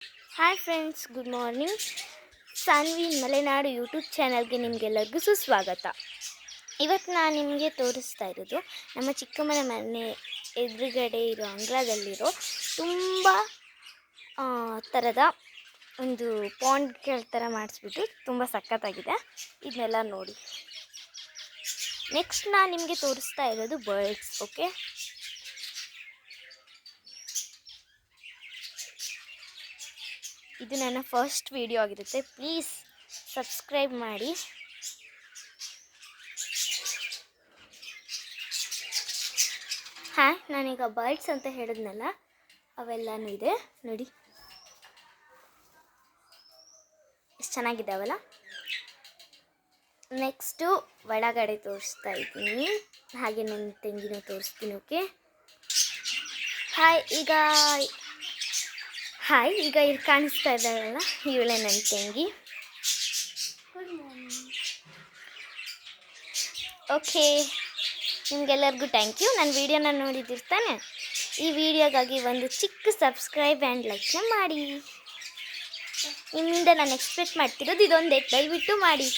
Hi friends, good morning. Saanvi Malenadu YouTube ಚಾನಲ್ಗೆ ನಿಮಗೆಲ್ಲರಿಗೂ ಸುಸ್ವಾಗತ. ಇವತ್ತು ನಾನು ನಿಮಗೆ ತೋರಿಸ್ತಾ ಇರೋದು ನಮ್ಮ ಚಿಕ್ಕಮ್ಮನ ಮನೆ ಎದುರುಗಡೆ ಇರೋ ಅಂಗಳದಲ್ಲಿರೋ ತುಂಬ ಥರದ ಒಂದು ಪಾಂಡ್ಗಳ ಥರ ಮಾಡಿಸ್ಬಿಟ್ಟು ತುಂಬ ಸಖತ್ತಾಗಿದೆ. ಇದನ್ನೆಲ್ಲ ನೋಡಿ. ನೆಕ್ಸ್ಟ್ ನಾನು ನಿಮಗೆ ತೋರಿಸ್ತಾ ಇರೋದು ಬರ್ಡ್ಸ್. ಓಕೆ, ಇದು ನನ್ನ ಫಸ್ಟ್ ವಿಡಿಯೋ ಆಗಿರುತ್ತೆ. ಪ್ಲೀಸ್ ಸಬ್ಸ್ಕ್ರೈಬ್ ಮಾಡಿ. ನಾನೀಗ ಬರ್ಡ್ಸ್ ಅಂತ ಹೇಳಿದ್ನಲ್ಲ, ಅವೆಲ್ಲನೂ ಇದೆ ನೋಡಿ, ಎಷ್ಟು ಚೆನ್ನಾಗಿದ್ದಾವಲ್ಲ. ನೆಕ್ಸ್ಟು ಒಳಗಡೆ ತೋರಿಸ್ತಾ ಇದ್ದೀನಿ, ಹಾಗೆ ನನ್ನ ತಂಗಿನ ತೋರಿಸ್ತೀನಿ. ಓಕೆ, ಈಗ ಇಲ್ಲಿ ಕಾಣಿಸ್ತಾ ಇದ್ದಾಳಲ್ಲ, ಇವಳೆ ನನ್ನ ತಂಗಿ. ಓಕೆ, ನಿಮಗೆಲ್ಲರಿಗೂ ಥ್ಯಾಂಕ್ ಯು. ನನ್ನ ವೀಡಿಯೋನ ನೋಡಿದಿರ್ತಾನೆ. ಈ ವಿಡಿಯೋಗಾಗಿ ಒಂದು ಚಿಕ್ಕ ಸಬ್ಸ್ಕ್ರೈಬ್ ಆ್ಯಂಡ್ ಲೈಕ್ನ ಮಾಡಿ. ನಿಮ್ಮಿಂದ ನಾನು ಎಕ್ಸ್ಪೆಕ್ಟ್ ಮಾಡ್ತಿರೋದು ಇದೊಂದೇ, ದಯವಿಟ್ಟು ಮಾಡಿ.